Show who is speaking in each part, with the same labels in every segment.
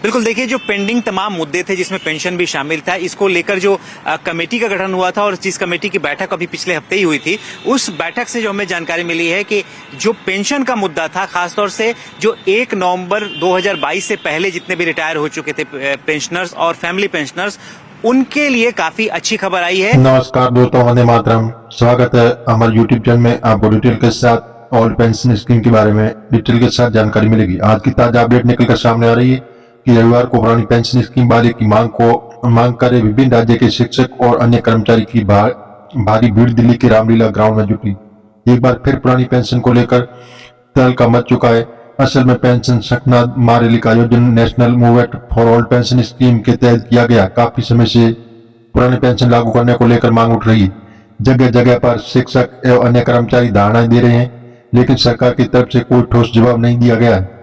Speaker 1: बिल्कुल, देखिए जो पेंडिंग तमाम मुद्दे थे जिसमें पेंशन भी शामिल था, इसको लेकर जो कमेटी का गठन हुआ था और जिस कमेटी की बैठक अभी पिछले हफ्ते ही हुई थी, उस बैठक से जो हमें जानकारी मिली है कि जो पेंशन का मुद्दा था, खासतौर से जो 1 नवंबर 2022 से पहले जितने भी रिटायर हो चुके थे पेंशनर्स और फैमिली पेंशनर्स, उनके लिए काफी अच्छी खबर आई है।
Speaker 2: नमस्कार दोस्तों, वंदे मातरम। स्वागत है हमारे यूट्यूब चैनल में। आपको डिटेल के साथ ऑल पेंशन स्कीम के बारे में डिटेल के साथ जानकारी मिलेगी। आज की ताजा अपडेट निकलकर सामने आ रही है कि रविवार को पुरानी पेंशन स्कीम वाले की मांग करे विभिन्न राज्य के शिक्षक और अन्य कर्मचारी की भारी भीड़ दिल्ली के रामलीला ग्राउंड में जुटी। एक बार फिर पुरानी पेंशन को लेकर तहलका मच चुका है। असल में पेंशन सकना महारैली का आयोजन national movement for all pension scheme के तहत किया गया। काफी समय से पुरानी पेंशन लागू करने को लेकर मांग उठ रही है। जगह जगह पर शिक्षक एवं अन्य कर्मचारी धारणाएं दे रहे हैं, लेकिन सरकार की तरफ से कोई ठोस जवाब नहीं दिया गया है।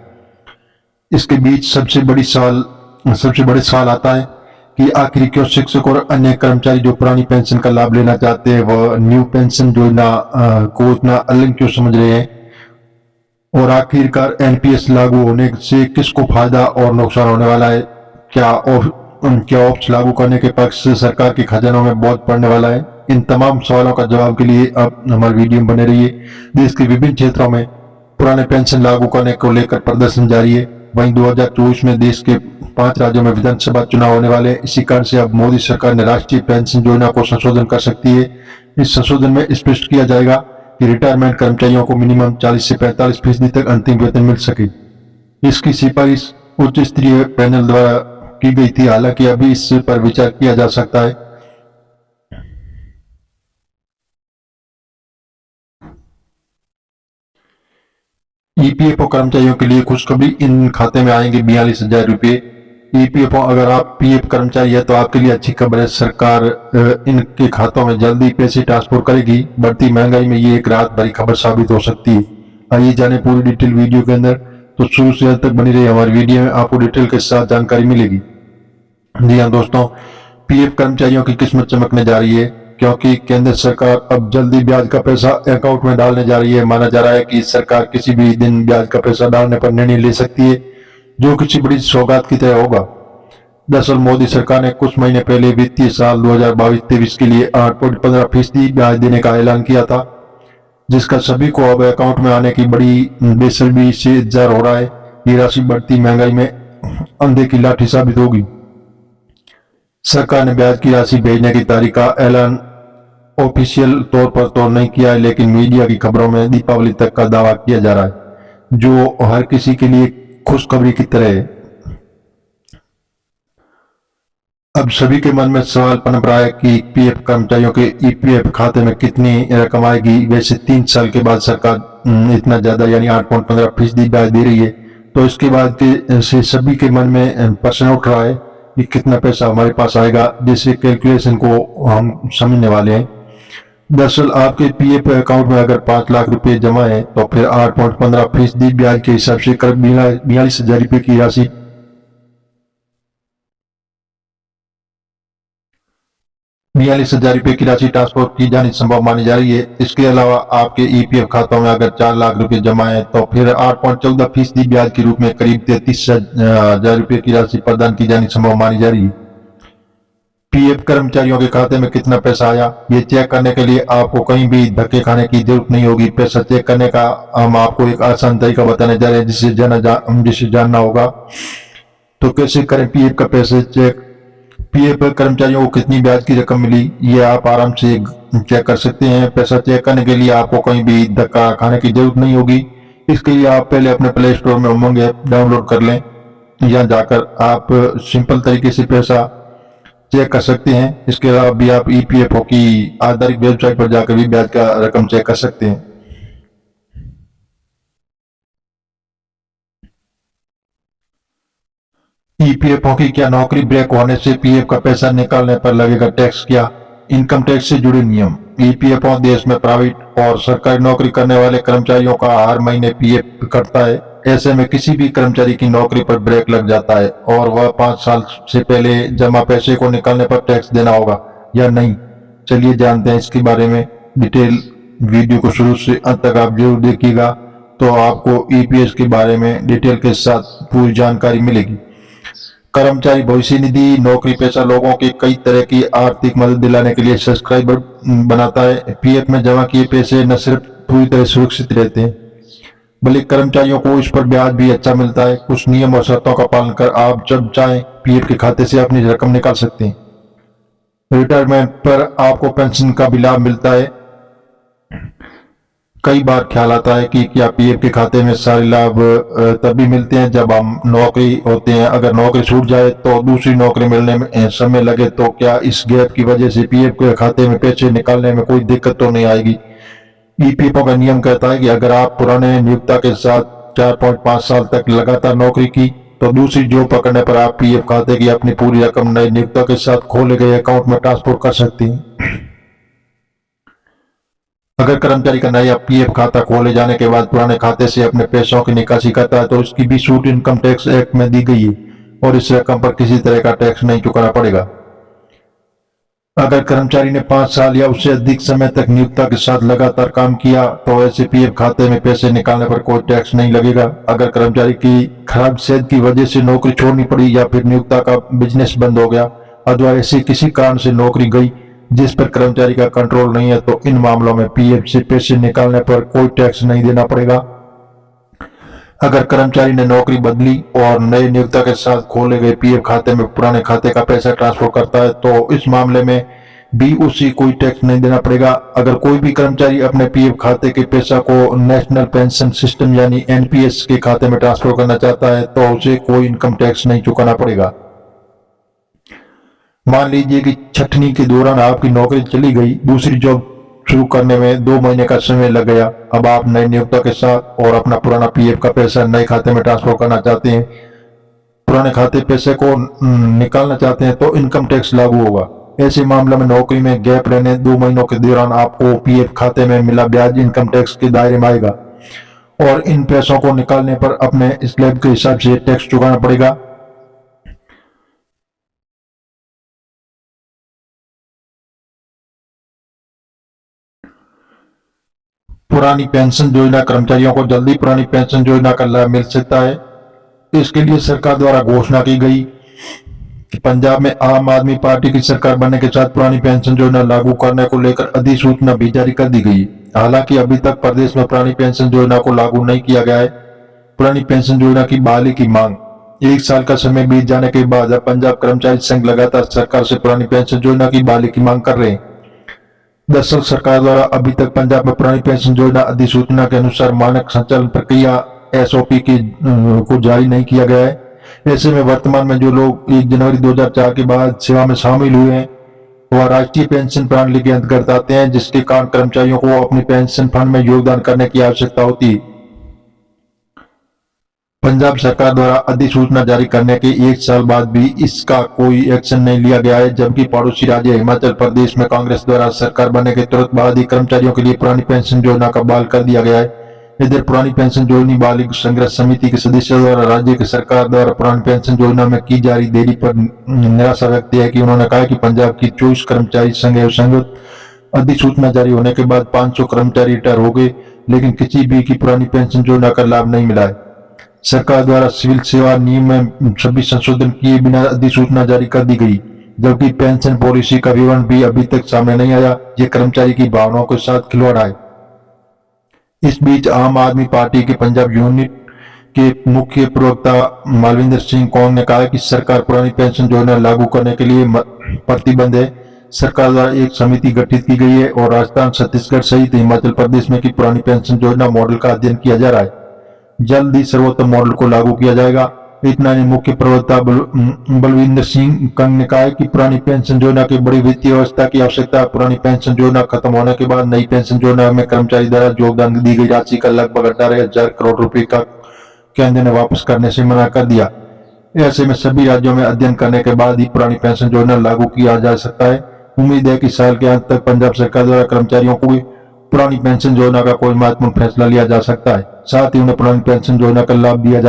Speaker 2: इसके बीच सबसे बड़े सवाल आता है कि आखिर क्यों शिक्षक और अन्य कर्मचारी जो पुरानी पेंशन का लाभ लेना चाहते हैं वह न्यू पेंशन योजना को इतना अलग क्यों समझ रहे हैं, और आखिरकार एनपीएस लागू होने से किसको फायदा और नुकसान होने वाला है। क्या ऑप्स लागू करने के पक्ष से सरकार के खजानों में बोझ पड़ने वाला है। इन तमाम सवालों का जवाब के लिए अब हमारे वीडियो में बने रहिए। देश के विभिन्न क्षेत्रों में पुराने पेंशन लागू करने को लेकर प्रदर्शन जारी है। वहीं 2024 में देश के 5 राज्यों में विधानसभा चुनाव होने वाले हैं। इसी कारण से अब मोदी सरकार ने राष्ट्रीय पेंशन योजना को संशोधन कर सकती है। इस संशोधन में स्पष्ट किया जाएगा कि रिटायरमेंट कर्मचारियों को मिनिमम 40 से 45% तक अंतिम वेतन मिल सके। इसकी सिफारिश उच्च स्तरीय पैनल द्वारा की गई थी। हालांकि अभी इस पर विचार किया जा सकता है। ईपीएफओ कर्मचारियों के लिए खुशखबरी, इन खाते में आएंगे 42,000 रुपये। ईपीएफओ अगर आप पीएफ कर्मचारी है तो आपके लिए अच्छी खबर है। सरकार इनके खातों में जल्दी पैसे ट्रांसफर करेगी। बढ़ती महंगाई में ये एक राहत भरी खबर साबित हो सकती है। आइए जाने पूरी डिटेल वीडियो के अंदर। तो शुरू से अंत तक बनी रही हमारी वीडियो में, आपको डिटेल के साथ जानकारी मिलेगी। जी हाँ दोस्तों, पीएफ कर्मचारियों की किस्मत चमकने जा रही है, क्योंकि केंद्र सरकार अब जल्दी ब्याज का पैसा अकाउंट में डालने जा रही है। माना जा रहा है कि सरकार किसी भी दिन ब्याज का पैसा डालने पर निर्णय ले सकती है, जो किसी बड़ी सौगात की तरह होगा। दरअसल मोदी सरकार ने कुछ महीने पहले वित्तीय साल 2022-23 के लिए 8.15% ब्याज देने का ऐलान किया था, जिसका सभी को अब अकाउंट में आने की बड़ी बेसब्री से इंतजार हो रहा है। ये राशि बढ़ती महंगाई में अंधे की लाठी साबित होगी। सरकार ने ब्याज की राशि भेजने की तारीख का ऐलान ऑफिशियल तौर पर तो नहीं किया है, लेकिन मीडिया की खबरों में दीपावली तक का दावा किया जा रहा है, जो हर किसी के लिए खुशखबरी की तरह है। अब सभी के मन में सवाल पनप रहा है कि पीएफ कर्मचारियों के ईपीएफ खाते में कितनी रकम आएगी। वैसे 3 साल के बाद सरकार इतना ज्यादा यानी 8.15% ब्याज दे रही है, तो इसके बाद से सभी के मन में प्रश्न उठ रहा है कि कितना पैसा हमारे पास आएगा, जिससे कैलकुलेशन को हम समझने वाले हैं। दरअसल आपके पीएफ अकाउंट में अगर 5 लाख रुपए जमा है तो फिर 8.15% ब्याज के हिसाब से करीब 42,000 रुपये की राशि 42,000 रुपये की राशि ट्रांसफर की जानी संभव मानी जा रही है। इसके अलावा आपके ईपीएफ खातों में अगर 4 लाख रुपए जमा है तो फिर 8.14% ब्याज के रूप में करीब 33,000 रुपये की राशि प्रदान की जानी संभव मानी जा रही है। पीएफ कर्मचारियों के खाते में कितना पैसा आया, ये चेक करने के लिए आपको कहीं भी धक्के खाने की जरूरत नहीं होगी। पैसा चेक करने का हम आपको एक आसान तरीका बताने जा रहे हैं, जिसे जानना होगा। तो कैसे करें पीएफ का पैसे चेक। पीएफ कर्मचारियों को कितनी ब्याज की रकम मिली, ये आप आराम से चेक कर सकते हैं। पैसा चेक करने के लिए आपको कहीं भी धक्का खाने की जरूरत नहीं होगी। इसके लिए आप पहले अपने प्ले स्टोर में उमंग ऐप डाउनलोड कर लें। यहाँ जाकर आप सिंपल तरीके से पैसा चेक कर सकते हैं। इसके अलावा भी आप ईपीएफओ की आधिकारिक वेबसाइट पर जाकर भी ब्याज का रकम चेक कर सकते हैं। ईपीएफओ की क्या नौकरी ब्रेक होने से पीएफ का पैसा निकालने पर लगेगा टैक्स? क्या इनकम टैक्स से जुड़े नियम। ईपीएफओ देश में प्राइवेट और सरकारी नौकरी करने वाले कर्मचारियों का हर महीने पीएफ कटता है। ऐसे में किसी भी कर्मचारी की नौकरी पर ब्रेक लग जाता है और वह 5 साल से पहले जमा पैसे को निकालने पर टैक्स देना होगा या नहीं। चलिए जानते हैं इसके बारे में डिटेल। वीडियो को शुरू से अंत तक आप जरूर देखिएगा, तो आपको ईपीएस के बारे में डिटेल के साथ पूरी जानकारी मिलेगी। कर्मचारी भविष्य निधि नौकरी पेशा लोगों की कई तरह की आर्थिक मदद दिलाने के लिए सब्सक्राइबर बनाता है। पीएफ में जमा किए पैसे न सिर्फ पूरी तरह सुरक्षित रहते हैं, बल्कि कर्मचारियों को इस पर ब्याज भी अच्छा मिलता है। कुछ नियम और शर्तों का पालन कर आप जब चाहें पीएफ के खाते से अपनी रकम निकाल सकते हैं। रिटायरमेंट पर आपको पेंशन का भी लाभ मिलता है। कई बार ख्याल आता है कि क्या पीएफ के खाते में सारे लाभ तभी मिलते हैं जब हम नौकरी होते हैं। अगर नौकरी छूट जाए तो दूसरी नौकरी मिलने में समय लगे तो क्या इस गैप की वजह से पीएफ के खाते में पैसे निकालने में कोई दिक्कत तो नहीं आएगी। ईपीएफओ का नियम कहता है कि अगर आप पुराने नियोक्ता के साथ 4.5 साल तक लगातार नौकरी की तो दूसरी जॉब पकड़ने पर आप पीएफ खाते की अपनी पूरी रकम नए नियोक्ता के साथ खोले गए अकाउंट में ट्रांसफर कर सकते हैं। अगर कर्मचारी का नया पीएफ खाता खोले जाने के बाद पुराने खाते से अपने पैसों की निकासी करता है तो उसकी भी छूट इनकम टैक्स एक्ट में दी गई है और इस रकम पर किसी तरह का टैक्स नहीं चुकाना पड़ेगा। अगर कर्मचारी ने 5 साल या उससे अधिक समय तक नियोक्ता के साथ लगातार काम किया तो ऐसे पीएफ खाते में पैसे निकालने पर कोई टैक्स नहीं लगेगा। अगर कर्मचारी की खराब सेहत की वजह से नौकरी छोड़नी पड़ी या फिर नियोक्ता का बिजनेस बंद हो गया अथवा ऐसे किसी कारण से नौकरी गई जिस पर कर्मचारी का कंट्रोल नहीं है तो इन मामलों में पीएफ से पैसे निकालने पर कोई टैक्स नहीं देना पड़ेगा। अगर कर्मचारी ने नौकरी बदली और नए नियोक्ता के साथ खोले गए पीएफ खाते में पुराने खाते का पैसा ट्रांसफर करता है तो इस मामले में भी उसी कोई टैक्स नहीं देना पड़ेगा। अगर कोई भी कर्मचारी अपने पीएफ खाते के पैसा को नेशनल पेंशन सिस्टम यानी एनपीएस के खाते में ट्रांसफर करना चाहता है तो उसे कोई इनकम टैक्स नहीं चुकाना पड़ेगा। मान लीजिए कि छटनी के दौरान आपकी नौकरी चली गई, दूसरी जॉब शुरू करने में 2 महीने का समय लग गया। अब आप नए नियोक्ता के साथ और अपना पुराना पीएफ का पैसा नए खाते में ट्रांसफर करना चाहते हैं, पुराने खाते पैसे को निकालना चाहते हैं तो इनकम टैक्स लागू होगा। ऐसे मामले में नौकरी में गैप रहने 2 महीनों के दौरान आपको पीएफ खाते में मिला ब्याज इनकम टैक्स के दायरे में आएगा और इन पैसों को निकालने पर अपने स्लैब के हिसाब से टैक्स चुकाना पड़ेगा। पुरानी पेंशन योजना कर्मचारियों को जल्दी पुरानी पेंशन योजना का लाभ मिल सकता है। इसके लिए सरकार द्वारा घोषणा की गई कि पंजाब में आम आदमी पार्टी की सरकार बनने के साथ पुरानी पेंशन योजना लागू करने को लेकर अधिसूचना भी जारी कर दी गई। हालांकि अभी तक प्रदेश में पुरानी पेंशन योजना को लागू नहीं किया गया है। पुरानी पेंशन योजना की बहाली की मांग 1 साल का समय बीत जाने के बाद अब पंजाब कर्मचारी संघ लगातार सरकार से पुरानी पेंशन योजना की बहाली की मांग कर रहे हैं। दरअसल सरकार द्वारा अभी तक पंजाब में पुरानी पेंशन योजना अधिसूचना के अनुसार मानक संचालन प्रक्रिया एसओपी को जारी नहीं किया गया है। ऐसे में वर्तमान में जो लोग 1 जनवरी 2004 के बाद सेवा में शामिल हुए हैं वह राष्ट्रीय पेंशन प्रणाली के अंतर्गत आते हैं, जिसके कारण कर्मचारियों को अपनी पेंशन फंड में योगदान करने की आवश्यकता होती है। पंजाब सरकार द्वारा अधिसूचना जारी करने के 1 साल बाद भी इसका कोई एक्शन नहीं लिया गया है, जबकि पड़ोसी राज्य हिमाचल प्रदेश में कांग्रेस द्वारा सरकार बनने के तुरंत बाद ही कर्मचारियों के लिए पुरानी पेंशन योजना का बहाल कर दिया गया है। इधर पुरानी पेंशन योजना बहाली संघर्ष समिति के सदस्यों द्वारा राज्य की सरकार द्वारा पुरानी पेंशन योजना में की जा रही देरी पर निराशा व्यक्त है कि उन्होंने कहा कि पंजाब की 24 कर्मचारी संघ एवं संगत अधिसूचना जारी होने के बाद 500 कर्मचारी रिटायर हो गए, लेकिन किसी भी की पुरानी पेंशन योजना का लाभ नहीं मिला है। सरकार द्वारा सिविल सेवा नियम में सभी संशोधन किए बिना अधिसूचना जारी कर दी गई, जबकि पेंशन पॉलिसी का विवरण भी अभी तक सामने नहीं आया। ये कर्मचारी की भावनाओं के साथ खिलवाड़ है। इस बीच आम आदमी पार्टी के पंजाब यूनिट के मुख्य प्रवक्ता मालविंदर सिंह कौर ने कहा कि सरकार पुरानी पेंशन योजना लागू करने के लिए प्रतिबद्ध है। सरकार द्वारा एक समिति गठित की गई है और राजस्थान, छत्तीसगढ़ सहित हिमाचल प्रदेश में की पुरानी पेंशन योजना मॉडल का अध्ययन किया जा रहा है। जल्द ही सर्वोत्तम मॉडल को लागू किया जाएगा। इतना ही मुख्य प्रवक्ता बलविंदर सिंह कंग ने कहा कि पुरानी पेंशन योजना की बड़ी वित्तीय व्यवस्था की आवश्यकता है। पुरानी पेंशन योजना खत्म होने के बाद नई पेंशन योजना में कर्मचारी द्वारा योगदान दी गई राशि का लगभग 18,000 करोड़ रुपए का केंद्र ने वापस करने से मना कर दिया। ऐसे में सभी राज्यों में अध्ययन करने के बाद ही पुरानी पेंशन योजना लागू किया जा सकता है। उम्मीद है कि साल के अंत तक पंजाब सरकार द्वारा कर्मचारियों को पुरानी पेंशन योजना का कोई महत्वपूर्ण फैसला लिया जा सकता है। साथ ही उन्हें पुरानी पेंशन योजना का लाभ दिया जा